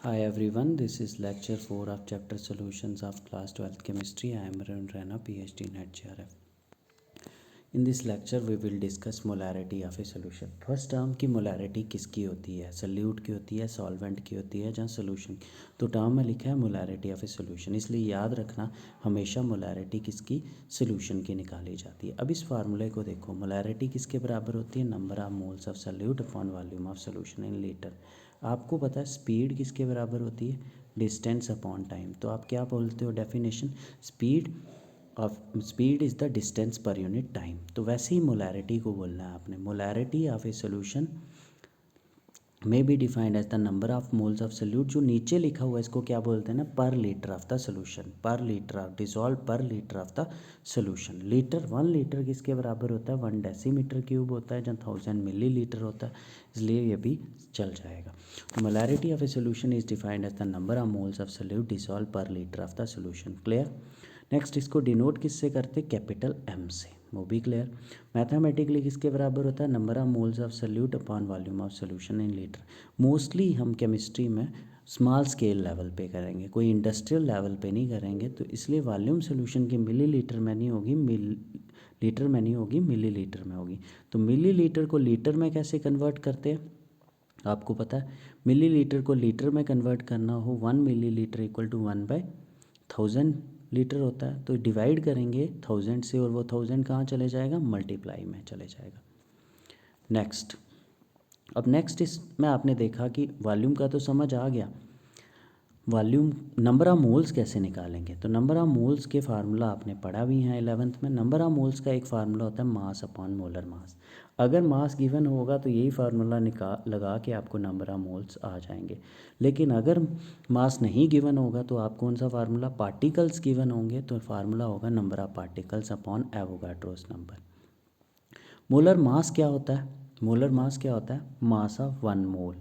Hi everyone, this is lecture 4 of chapter solutions of class 12th chemistry. I am Arun Rana, PhD in HRF. In this lecture we will discuss molarity of a solution. First term की molarity किसकी होती है, salute की होती है, solvent की होती है, जहाँ सोल्यूशन की। तो टर्म में लिखा है मोलारिटी ऑफ ए सोल्यूशन, इसलिए याद रखना हमेशा मोलारिटी किसकी, सोल्यूशन की निकाली जाती है। अब इस फार्मूले को देखो, मोलारिटी किसके बराबर होती है, number of moles of solute upon volume of solution in litre. आपको पता है स्पीड किसके बराबर होती है, डिस्टेंस अपॉन टाइम। तो आप क्या बोलते हो definition, speed is the distance per unit time. तो वैसे ही मोलारिटी को बोलना है आपने, मोलारिटी ऑफ ए सोल्यूशन में be defined as the number of moles of solute. जो नीचे लिखा हुआ है इसको क्या बोलते हैं ना, पर लीटर ऑफ द सोल्यूशन, पर litre of dissolve per litre of the solution. Litre, 1 litre किसके बराबर होता है, 1 डेसीमीटर क्यूब होता है, जहाँ 1000 मिली लीटर होता है, इसलिए ये भी चल जाएगा। तो molarity of a solution is defined as the number of moles of solute dissolve per litre of the solution. Clear. Next इसको डिनोट किससे करते, कैपिटल एम से, वो भी क्लियर। मैथमेटिकली किसके बराबर होता है, number of moles of solute upon volume of solution in litre. Mostly हम केमिस्ट्री में स्मॉल स्केल लेवल पे करेंगे, कोई इंडस्ट्रियल लेवल पे नहीं करेंगे, तो इसलिए वॉल्यूम सोल्यूशन की मिली लीटर में नहीं होगी, लीटर में नहीं होगी, मिली लीटर में होगी। तो मिली लीटर को लीटर में कैसे कन्वर्ट करते हैं, आपको पता है। मिली लीटर को लीटर में कन्वर्ट करना हो, 1 मिली लीटर इक्वल टू 1/1000 लीटर होता है। तो डिवाइड करेंगे 1000 से, और वो 1000 कहाँ चले जाएगा, मल्टीप्लाई में चले जाएगा। नेक्स्ट, अब नेक्स्ट इसमें आपने देखा कि वॉल्यूम का तो समझ आ गया, वॉल्यूम नंबर ऑफ मोल्स कैसे निकालेंगे। तो नंबर ऑफ मोल्स के फार्मूला आपने पढ़ा भी है 11th में। नंबर ऑफ मोल्स का एक फार्मूला होता है मास अपॉन मोलर मास। अगर मास गिवन होगा तो यही फार्मूला लगा के आपको नंबर ऑफ मोल्स आ जाएंगे। लेकिन अगर मास नहीं गिवन होगा तो आप कौन सा फार्मूला, पार्टिकल्स गिवन होंगे तो फार्मूला होगा number of particles upon Avogadro's number. Molar mass क्या होता है, मोलर मास क्या होता है, mass of 1 mole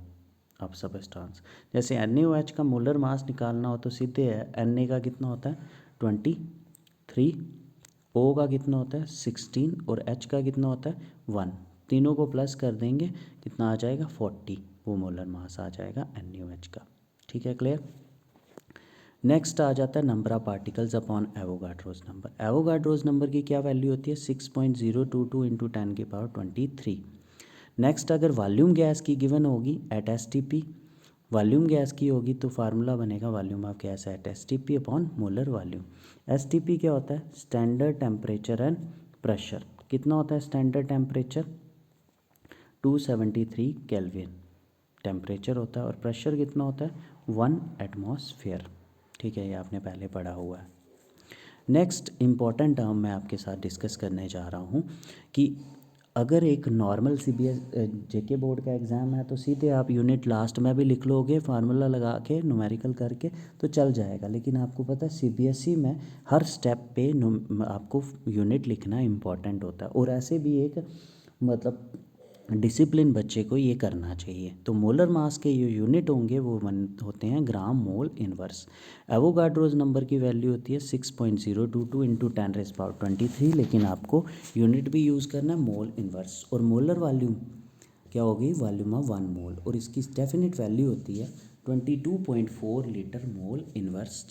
of substance. जैसे NaOH का मोलर मास निकालना हो तो सीधे है, Na का कितना होता है 23, O का कितना होता है 16 और H का कितना होता है 1। तीनों को प्लस कर देंगे, कितना आ जाएगा 40, वो मोलर मास आ जाएगा NaOH का। ठीक है, क्लियर। नेक्स्ट आ जाता है number of particles upon Avogadro's number. Avogadro's number की क्या वैल्यू होती है, 6.022 इंटू 10⁻23। नेक्स्ट, अगर वॉल्यूम गैस की गिवन होगी एट STP, वॉल्यूम गैस की होगी तो फार्मूला बनेगा volume of gas at STP upon molar volume. STP क्या होता है, स्टैंडर्ड टेम्परेचर एंड प्रेशर। कितना होता है स्टैंडर्ड टेम्परेचर, 273 केल्विन टेम्परेचर होता है, और प्रेशर कितना होता है 1 एटमॉस्फेयर। ठीक है, ये आपने पहले पढ़ा हुआ है। नेक्स्ट इम्पॉर्टेंट टर्म मैं आपके साथ डिस्कस करने जा रहा हूँ कि अगर एक नॉर्मल CBS JK बोर्ड का एग्ज़ाम है तो सीधे आप यूनिट लास्ट में भी लिख लोगे, फार्मूला लगा के न्यूमेरिकल करके तो चल जाएगा। लेकिन आपको पता है CBSE में हर स्टेप पे आपको यूनिट लिखना इम्पॉर्टेंट होता है, और ऐसे भी एक मतलब डिसिप्लिन बच्चे को ये करना चाहिए। तो मोलर मास के जो यूनिट होंगे वो होते हैं ग्राम मोल इनवर्स। एवोगाड्रोस नंबर की वैल्यू होती है 6.022 इंटू 10⁻23, लेकिन आपको यूनिट भी यूज़ करना है मोल इनवर्स। और मोलर वॉल्यूम क्या होगी, वॉल्यूम ऑफ 1 मोल, और इसकी डेफिनेट वैल्यू होती है 22.4 लीटर मोल इनवर्स।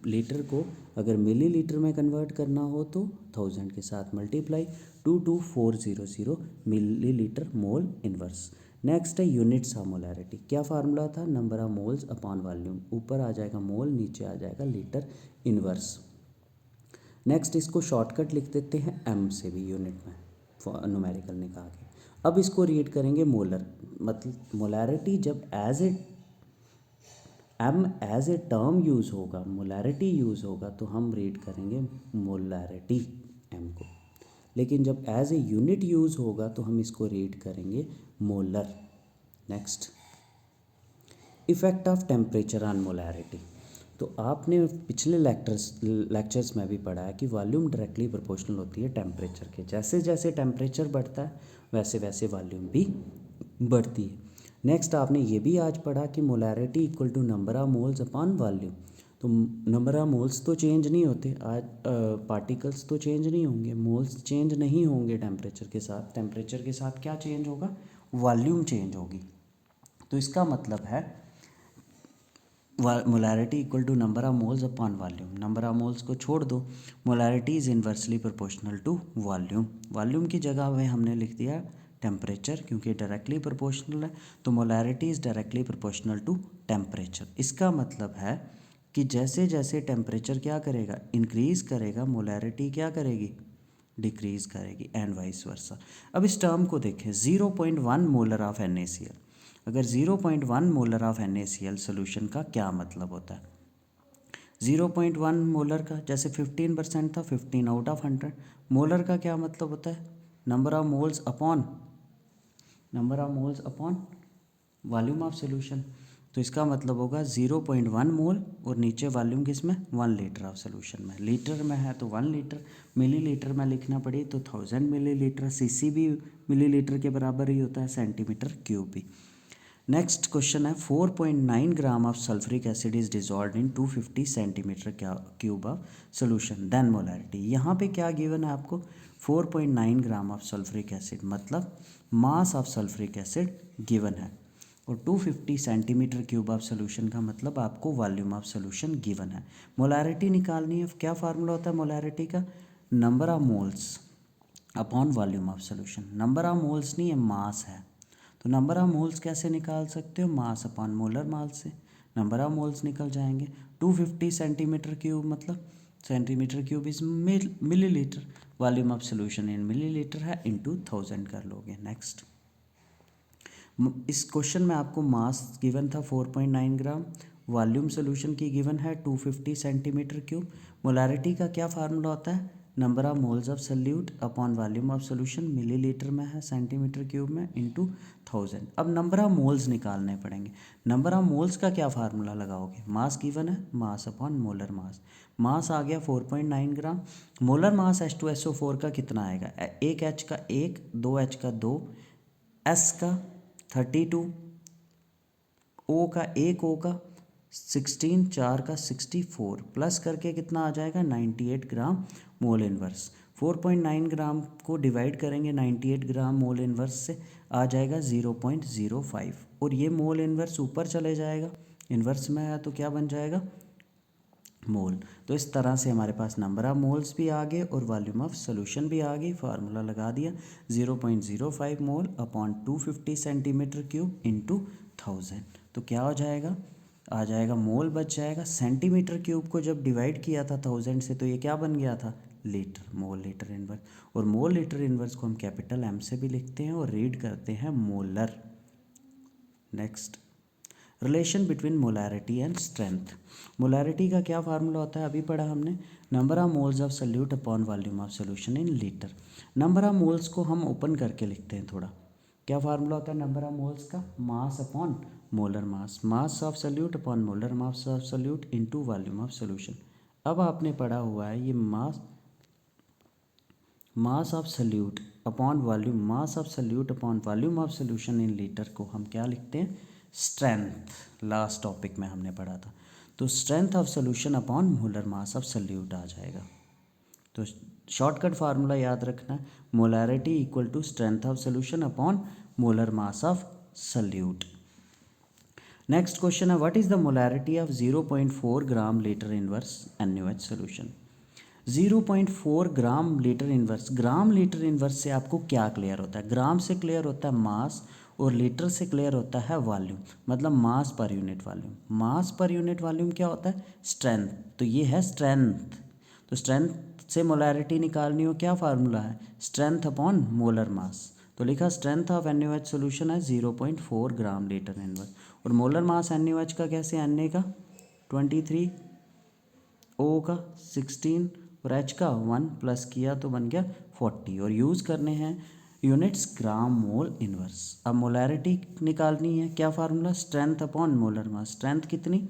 लीटर को अगर मिली लीटर में कन्वर्ट करना हो तो 1000 के साथ मल्टीप्लाई, 22400 मिली लीटर मोल इनवर्स। नेक्स्ट है यूनिट्स ऑफ मोलैरिटी। क्या फार्मूला था, number of moles upon volume, ऊपर आ जाएगा मोल, नीचे आ जाएगा लीटर इनवर्स। नेक्स्ट इसको शॉर्टकट लिख देते हैं M से भी यूनिट में न्यूमेरिकल निकाल के। अब इसको रीड करेंगे मोलर, मतलब मोलैरिटी जब एज ए टर्म यूज़ होगा, मोलैरिटी यूज़ होगा तो हम रीड करेंगे मोलैरिटी M को। लेकिन जब एज ए यूनिट यूज़ होगा तो हम इसको रीड करेंगे molar. Next, effect of temperature on molarity. तो आपने पिछले लेक्चर्स में भी पढ़ा है कि वॉल्यूम डायरेक्टली प्रोपोर्शनल होती है टेम्परेचर के। जैसे जैसे टेम्परेचर बढ़ता है वैसे वैसे वॉल्यूम भी बढ़ती है। नेक्स्ट, आपने ये भी आज पढ़ा कि molarity equal to number of moles upon volume. तो नंबर ऑफ मोल्स तो चेंज नहीं होते, आज पार्टिकल्स तो चेंज नहीं होंगे, मोल्स चेंज नहीं होंगे टेम्परेचर के साथ। टेम्परेचर के साथ क्या चेंज होगा, वॉल्यूम चेंज होगी। तो इसका मतलब है molarity equal to number of moles upon volume, number of moles को छोड़ दो, molarity is inversely proportional to volume, volume की जगह में हमने लिख दिया टेम्परेचर, क्योंकि डायरेक्टली प्रोपोर्शनल है, तो molarity is directly proportional to temperature. इसका मतलब है कि जैसे जैसे टेम्परेचर क्या करेगा, इंक्रीज़ करेगा, मोलैरिटी क्या करेगी, डिक्रीज़ करेगी, एंड वाइस वर्सा। अब इस टर्म को देखें, 0.1 मोलर ऑफ NaCl, अगर 0.1 मोलर ऑफ NaCl सोल्यूशन का क्या मतलब होता है, 0.1 मोलर का जैसे 15% था, 15 आउट ऑफ 100, मोलर का क्या मतलब होता है, number of moles upon volume of solution. तो इसका मतलब होगा 0.1 मोल और नीचे वॉल्यूम किस में, 1 लीटर ऑफ सोल्यूशन में, लीटर में है तो 1 लीटर, मिलीलीटर में लिखना पड़ी तो 1000 मिलीलीटर, सीसी भी मिलीलीटर के बराबर ही होता है, सेंटीमीटर क्यूब भी। नेक्स्ट क्वेश्चन है 4.9 gram of sulphuric acid is dissolve in 250 centimetre cube of solution, then molarity. यहाँ पे क्या गिवन है आपको, 4.9 ग्राम ऑफ सल्फ्रिक एसिड, मतलब mass of sulphuric acid given है, और 250 सेंटीमीटर क्यूब ऑफ सोल्यूशन का मतलब आपको वॉल्यूम ऑफ सोल्यूशन गिवन है। मोलैरिटी निकालनी है, क्या फार्मूला होता है मोलैरिटी का, number of moles upon volume of solution, number of moles नहीं है, मास है, तो नंबर ऑफ मोल्स कैसे निकाल सकते हो, मास अपॉन मोलर मास से नंबर ऑफ मोल्स निकल जाएंगे। 250 सेंटीमीटर क्यूब मतलब centimetre cube is millilitre, volume of solution in millilitre है, इनटू 1000 कर लोगे। नेक्स्ट, इस क्वेश्चन में आपको मास गिवन था 4.9 ग्राम, वॉल्यूम सोल्यूशन की गिवन है 250 सेंटीमीटर क्यूब, मोलैरिटी का क्या फार्मूला होता है, number of moles of solute upon volume of solution, millilitre में है, सेंटीमीटर क्यूब में, इनटू 1000। अब नंबर ऑफ मोल्स निकालने पड़ेंगे, नंबर ऑफ मोल्स का क्या फार्मूला लगाओगे, मास गिवन है, मास अपॉन मोलर मास, मास आ गया 4.9 ग्राम, मोलर मास H2SO4 का कितना आएगा, एक H का 1, 2 H का 2, S का 32, O का 1, O का 16, 4 का 64, प्लस करके कितना आ जाएगा 98 ग्राम मोल इनवर्स। 4.9 ग्राम को डिवाइड करेंगे 98 ग्राम मोल इनवर्स से, आ जाएगा 0.05, और ये मोल इनवर्स ऊपर चले जाएगा, इनवर्स में है तो क्या बन जाएगा, मोल। तो इस तरह से हमारे पास नंबर ऑफ मोल्स भी आ गए और वॉल्यूम ऑफ सोल्यूशन भी आ गई, फार्मूला लगा दिया, 0.05 mole upon 250 centimetre cube into 1000, तो क्या हो जाएगा, आ जाएगा मोल बच जाएगा, सेंटीमीटर क्यूब को जब डिवाइड किया था 1000 से तो ये क्या बन गया था, लीटर, मोल लीटर इनवर्स, और मोल लीटर इनवर्स को हम कैपिटल M से भी लिखते हैं और रीड करते हैं molar. Next, relation between molarity and strength, molarity का क्या फार्मूला होता है, अभी पढ़ा हमने, number of moles of solute upon volume of solution in litre. Number of moles को हम ओपन करके लिखते हैं थोड़ा, क्या फार्मूला होता है नंबर ऑफ मोल्स का, mass upon molar mass, mass of salute upon molar mass of salute into volume of solution. अब आपने पढ़ा हुआ है ये मास of salute upon volume, mass of salute upon volume of solution in litre को हम क्या लिखते हैं, स्ट्रेंथ, लास्ट टॉपिक में हमने पढ़ा था, तो strength of solution upon molar mass of solute आ जाएगा। तो शॉर्टकट फार्मूला याद रखना है, molarity equal to strength of solution upon molar mass of solute. Next question है, what is the molarity of 0.4 gram litre inverse NaOH solution. 0.4 gram litre inverse, gram litre inverse से आपको क्या clear होता है, ग्राम से क्लियर होता है मास, और लीटर से क्लियर होता है वॉल्यूम, मतलब मास पर यूनिट वॉल्यूम, मास पर यूनिट वॉल्यूम क्या होता है, स्ट्रेंथ, तो ये है स्ट्रेंथ, तो स्ट्रेंथ से मोलैरिटी निकालनी हो, क्या फार्मूला है, स्ट्रेंथ अपॉन मोलर मास, तो लिखा स्ट्रेंथ ऑफ NaOH सोल्यूशन है 0.4 ग्राम लीटर इनवर्स, और मोलर मास NaOH का कैसे, Na का 23, O का 16 और H का 1 प्लस किया तो बन गया 40, और यूज़ करने हैं यूनिट्स ग्राम मोल इनवर्स। अब मोलैरिटी निकालनी है, क्या फार्मूला, स्ट्रेंथ अपॉन मोलर मास, स्ट्रेंथ कितनी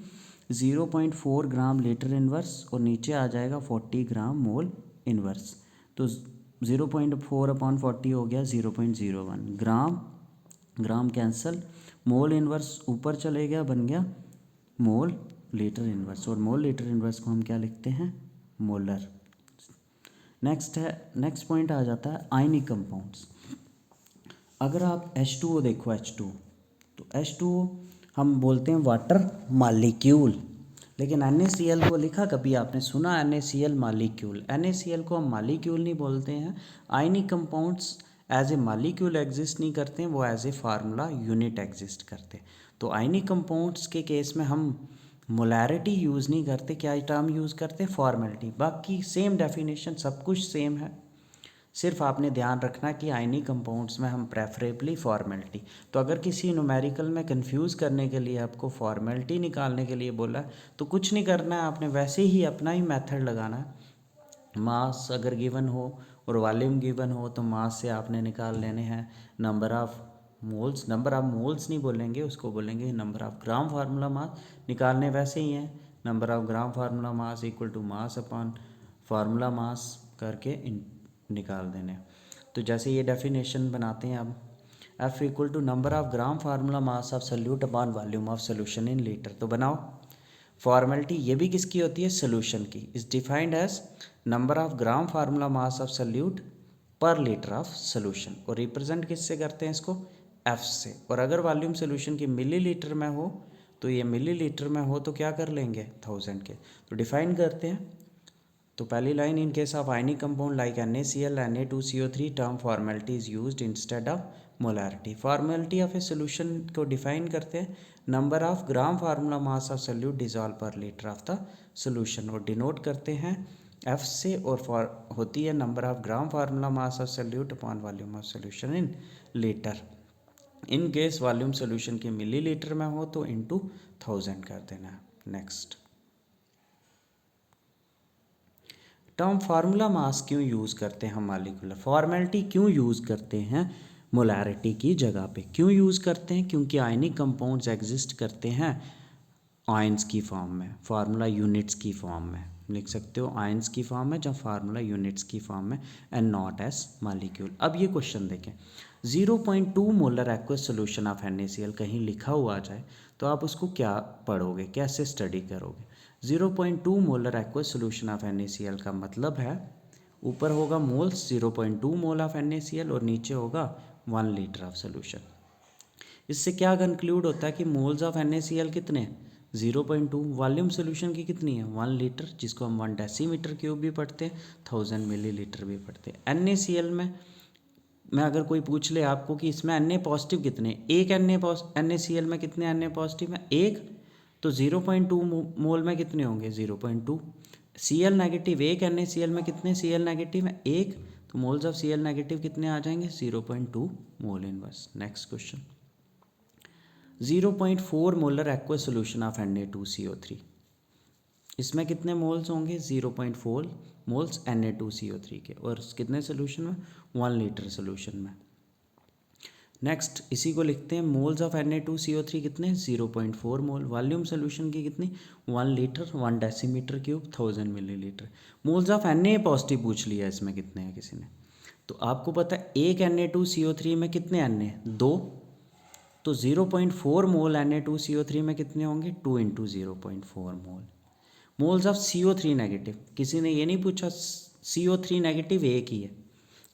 0.4 ग्राम लीटर इनवर्स, और नीचे आ जाएगा 40 ग्राम मोल इनवर्स, तो 0.4 अपॉन 40 हो गया 0.01 ग्राम, ग्राम कैंसल, मोल इनवर्स ऊपर चले गया, बन गया मोल लीटर इनवर्स, और मोल लीटर इनवर्स को हम क्या लिखते हैं, मोलर। नेक्स्ट पॉइंट आ जाता है आयनिक कंपाउंड्स। अगर आप H2O देखो, H2O, तो H2O हम बोलते हैं वाटर मॉलिक्यूल, लेकिन NaCl को लिखा कभी आपने सुना? NaCl मालिक्यूल, NaCl को हम मालिक्यूल नहीं बोलते हैं। Ionic compounds as a molecule exist नहीं करते हैं, वो as a formula unit exist करते हैं। तो आयनिक कंपाउंड्स के केस में हम मोलैरिटी यूज़ नहीं करते, क्या टर्म यूज़ करते? फॉर्मेलिटी। बाकी सेम डेफिनेशन, सब कुछ सेम है, सिर्फ आपने ध्यान रखना कि आयनिक कंपाउंड्स में हम प्रेफरेबली फॉर्मेलिटी। तो अगर किसी न्यूमेरिकल में कंफ्यूज करने के लिए आपको फॉर्मेलिटी निकालने के लिए बोला है तो कुछ नहीं करना है, आपने वैसे ही अपना ही मेथड लगाना है। मास अगर गिवन हो और वॉल्यूम गिवन हो तो मास से आपने निकाल लेने हैं number of moles. Number of moles नहीं बोलेंगे, उसको बोलेंगे number of gram formula mass. निकालने वैसे ही हैं, number of gram formula mass equal to mass upon formula mass करके निकाल देने। तो जैसे ये डेफिनेशन बनाते हैं अब, F equal to number of gram formula mass of solute upon volume of solution in litre. तो बनाओ फॉर्मेलिटी, ये भी किसकी होती है? सोल्यूशन की। Is defined as number of gram formula mass of solute per litre of solution, और represent किससे करते हैं इसको? F से। और अगर वॉल्यूम सोल्यूशन की मिलीलीटर में हो तो ये मिलीलीटर में हो तो क्या कर लेंगे? 1000 के। तो डिफाइन करते हैं। तो पहली line, in case of ionic compound like NaCl, Na2CO3 term formality is used instead of molarity. Formality of a solution को डिफाइन करते हैं number of gram formula mass of solute dissolve पर लीटर ऑफ द सोल्यूशन, और denote करते हैं F से, और होती है number of gram formula mass of solute upon volume of solution in litre. In case volume solution के millilitre में हो तो इंटू 1000 कर देना। नेक्स्ट, टर्म फार्मूला मास क्यों यूज़ करते हैं हम मॉलिक्यूलर? फॉर्मेलिटी क्यों यूज़ करते हैं मोलैरिटी की जगह पे? क्यों यूज़ करते हैं? क्योंकि आयनिक कंपाउंड्स एग्जिस्ट करते हैं आयंस की फॉर्म में, फार्मूला यूनिट्स की फॉर्म में। लिख सकते हो आयंस की फॉर्म में, जब फार्मूला यूनिट्स की फॉर्म में, एंड नॉट एज मॉलिक्यूल। अब ये क्वेश्चन देखें, 0.2 molar aqueous solution of NaCl कहीं लिखा हुआ आ जाए तो आप उसको क्या पढ़ोगे, कैसे स्टडी करोगे? 0.2 molar aqueous solution of NaCl का मतलब है ऊपर होगा मोल्स 0.2 मोल ऑफ NaCl और नीचे होगा 1 लीटर ऑफ सोल्यूशन। इससे क्या कंक्लूड होता है कि मोल्स ऑफ NaCl कितने हैं? 0.2। वॉल्यूम सोल्यूशन की कितनी है? 1 लीटर, जिसको हम 1 डेसीमीटर क्यूब भी पढ़ते हैं, 1000 मिलीलीटर भी पढ़ते हैं। NaCl में अगर कोई पूछ ले आपको कि इसमें Na पॉजिटिव कितने, एक NaCl में कितने Na पॉजिटिव हैं? एक, तो 0.2 मोल में कितने होंगे? 0.2। Cl नेगेटिव, एक NaCl में कितने Cl नेगेटिव हैं? एक, तो मोल्स ऑफ Cl नेगेटिव कितने आ जाएंगे? 0.2 mole inverse. Next question, 0.4 molar aqueous solution of Na2CO3, इसमें कितने मोल्स होंगे? 0.4 मोल्स Na2CO3 के, और कितने सोल्यूशन में? 1 लीटर सोल्यूशन में। नेक्स्ट, इसी को लिखते हैं, मोल्स ऑफ Na2CO3 कितने? 0.4 मोल। वॉल्यूम सोल्यूशन की कितनी? 1 litre, 1 decimetre cube, 1000 millilitre. Moles of Na positive पूछ लिया, इसमें कितने हैं किसी ने? तो आपको पता है एक Na2CO3 में कितने Na? 2, तो 0.4 मोल Na2CO3 में कितने होंगे? 2 into 0.4 mole. Moles of CO3 negative, किसी ने ये नहीं पूछा CO3 नेगेटिव एक ही है,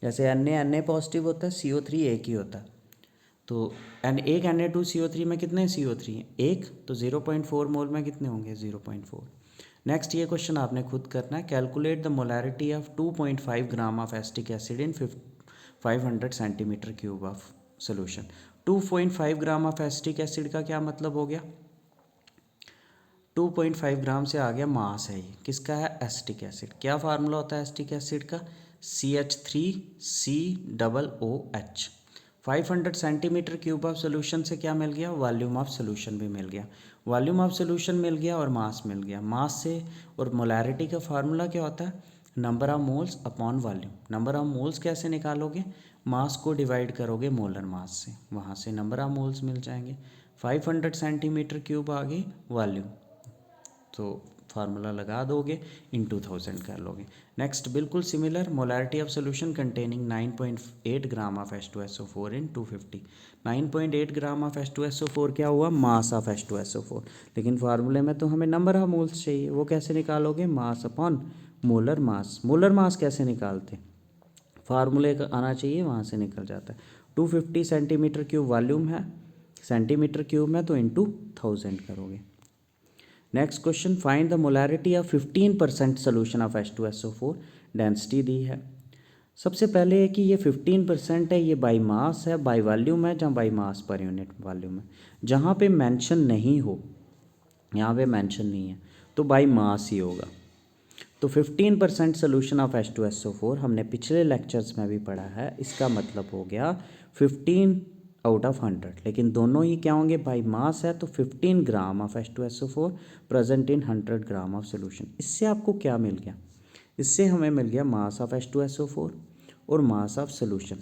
जैसे Na पॉजिटिव होता है, CO3 एक ही होता है। तो एक Na2CO3 में कितने CO3 हैं? एक, तो 0.4 मोल में कितने होंगे? 0.4। नेक्स्ट, ये क्वेश्चन आपने खुद करना है, calculate the molarity of 2.5 gram of acetic acid in 500 centimetre cube of solution. 2.5 gram of acetic acid का क्या मतलब हो गया? 2.5 ग्राम से आ गया मास है, ये किसका है? Acetic acid. क्या फार्मूला होता है एसिटिक एसिड का? CH3COOH। 500 centimetre cube of solution से क्या मिल गया? वॉल्यूम ऑफ सोल्यूशन भी मिल गया। वॉल्यूम ऑफ सोल्यूशन मिल गया और मास मिल गया। मास से और मोलैरिटी का फार्मूला क्या होता है? Number of moles upon volume. Number of moles कैसे निकालोगे? मास को डिवाइड करोगे मोलर मास से, वहाँ से नंबर ऑफ मोल्स मिल जाएंगे। 500 सेंटीमीटर क्यूब आ गई वॉल्यूम, तो फार्मूला लगा दोगे, इंटू 1000 कर लोगे। नेक्स्ट, बिल्कुल similar, molarity of solution containing 9.8 gram of H2SO4 in 250। 9.8 gram of H2SO4 क्या हुआ? Mass of H2SO4। लेकिन फार्मूले में तो हमें नंबर ऑफ मोल्स चाहिए, वो कैसे निकालोगे? मास अपॉन मोलर मास। मोलर मास कैसे निकालते? फार्मूले का आना चाहिए, वहाँ से निकल जाता है। 250 सेंटीमीटर क्यूब वॉल्यूम है, सेंटीमीटर क्यूब में, तो इंटू 1000 करोगे। Next question, find the molarity of 15% solution of H2SO4, density दी है। सबसे पहले है कि ये 15% है, ये बाई मास है, बाई वॉल्यूम है, जहाँ by mass per unit volume है। जहाँ पे मेंशन नहीं हो, यहाँ पे मेंशन नहीं है, तो बाई मास ही होगा। तो 15% सोल्यूशन ऑफ H2SO4 हमने पिछले लेक्चर्स में भी पढ़ा है, इसका मतलब हो गया 15 आउट ऑफ 100, लेकिन दोनों ही क्या होंगे, बाई मास है, तो 15 gram of H2SO4 present in 100 gram of solution. इससे आपको क्या मिल गया, इससे हमें मिल गया मास ऑफ H2SO4 और मास ऑफ सोल्यूशन,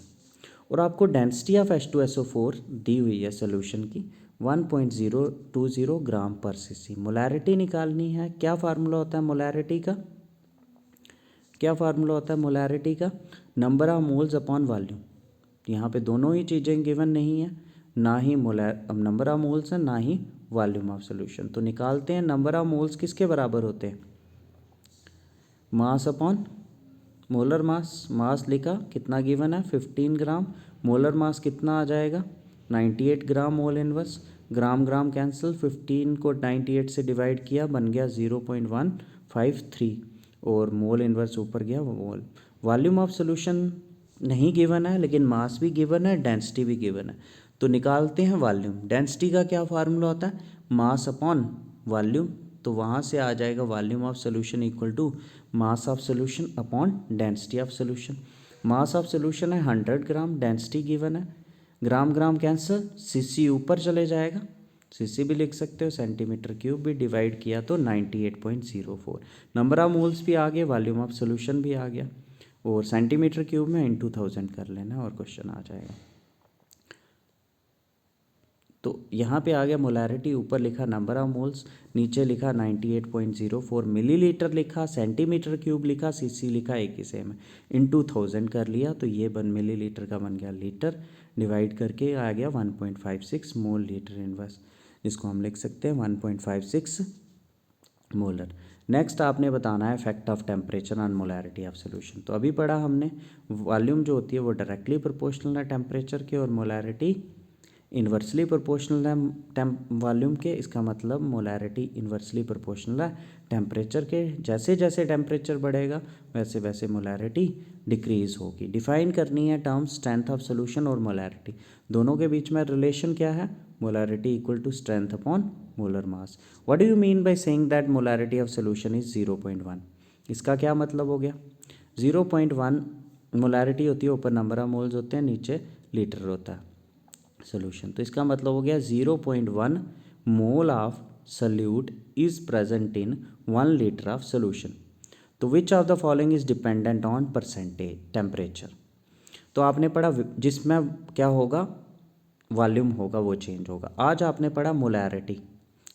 और आपको डेंसिटी ऑफ H2SO4 दी हुई है सोल्यूशन की 1.020 ग्राम पर सीसी। मोलैरिटी निकालनी है। क्या फार्मूला होता है मोलैरिटी का, क्या फार्मूला होता है मोलैरिटी का, number of moles upon volume. यहाँ पे दोनों ही चीज़ें गिवन नहीं है, ना ही नंबर ऑफ मोल्स है, ना ही वॉल्यूम ऑफ सोल्यूशन। तो निकालते हैं, नंबर ऑफ मोल्स किसके बराबर होते हैं, मास अपॉन मोलर मास। मास लिखा, कितना गिवन है 15 ग्राम, मोलर मास कितना आ जाएगा 98 ग्राम मोल इनवर्स। ग्राम ग्राम कैंसिल, 15 को 98 से डिवाइड किया, बन गया 0.153, और मोल इनवर्स ऊपर गया मोल। वॉल्यूम ऑफ सोल्यूशन नहीं गिवन है, लेकिन मास भी गिवन है, डेंसिटी भी गिवन है। तो निकालते हैं वॉल्यूम। डेंसिटी का क्या फार्मूला होता है, मास अपॉन वॉल्यूम। तो वहाँ से आ जाएगा volume of solution equal to mass of solution upon density of solution. Mass of solution है 100 ग्राम, डेंसिटी गिवन है, ग्राम ग्राम कैंसिल, सीसी ऊपर चले जाएगा, सीसी भी लिख सकते हो, सेंटीमीटर क्यूब भी, डिवाइड किया तो 98.04। नंबर ऑफ मोल्स भी आ गए, वॉल्यूम ऑफ सोल्यूशन भी आ गया, और सेंटीमीटर क्यूब में into 1000 कर लेना और क्वेश्चन आ जाएगा। तो यहाँ पे आ गया मोलैरिटी, ऊपर लिखा नंबर ऑफ मोल्स, नीचे लिखा 98.04, मिलीलीटर लिखा, सेंटीमीटर क्यूब लिखा, सीसी लिखा, एक ही सेम है, into 1000 कर लिया, तो ये मिलीलीटर का बन गया लीटर, डिवाइड करके आ गया 1.56 मोल लीटर इनवर्स, जिसको हम लिख सकते हैं 1.56 मोलर। नेक्स्ट आपने बताना है effect of temperature on molarity of solution. तो अभी पढ़ा हमने, वॉल्यूम जो होती है वो डायरेक्टली प्रोपोर्शनल है टेम्परेचर के, और मोलैरिटी इन्वर्सली प्रोपोर्शनल है वॉल्यूम के। इसका मतलब मोलैरिटी इन्वर्सली प्रोपोर्शनल है टेम्परेचर के। जैसे जैसे टेम्परेचर बढ़ेगा वैसे वैसे मोलैरिटी डिक्रीज होगी। डिफाइन करनी है टर्म्स स्ट्रेंथ ऑफ सोल्यूशन और मोलैरिटी, दोनों के बीच में रिलेशन क्या है, molarity equal to strength upon molar mass. What do you mean by saying that molarity of solution is 0.1? इसका क्या मतलब हो गया, 0.1 मोलैरिटी होती है, ऊपर नंबर ऑफ मोल्स होते हैं, नीचे लीटर होता है सोल्यूशन। तो इसका मतलब हो गया 0.1 mole of solute is present in 1 litre of solution. तो which of the following is dependent on percentage temperature. तो आपने पढ़ा जिसमें क्या होगा, वॉल्यूम होगा वो चेंज होगा। आज आपने पढ़ा मोलैरिटी,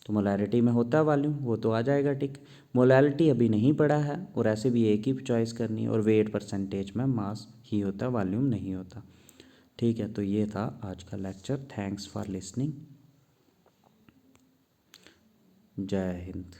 तो मोलैरिटी में होता है वॉल्यूम, वो तो आ जाएगा टिक। मोलैरिटी अभी नहीं पढ़ा है, और ऐसे भी एक ही चॉइस करनी है, और वेट परसेंटेज में मास ही होता है, वॉल्यूम नहीं होता। ठीक है, तो ये था आज का लेक्चर। Thanks for listening. जय हिंद।